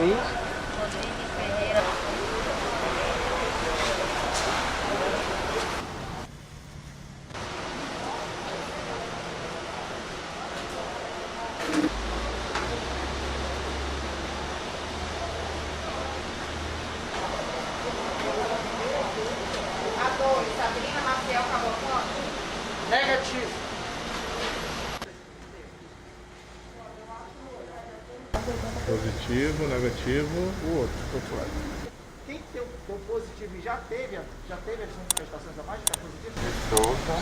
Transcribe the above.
aí? Rodrigues Ferreira. A2, Sabrina Maciel Cavalcante. Negativo. Positivo, negativo, o outro lado. Quem deu positivo e já teve as manifestações a mais, está positivo? Solta.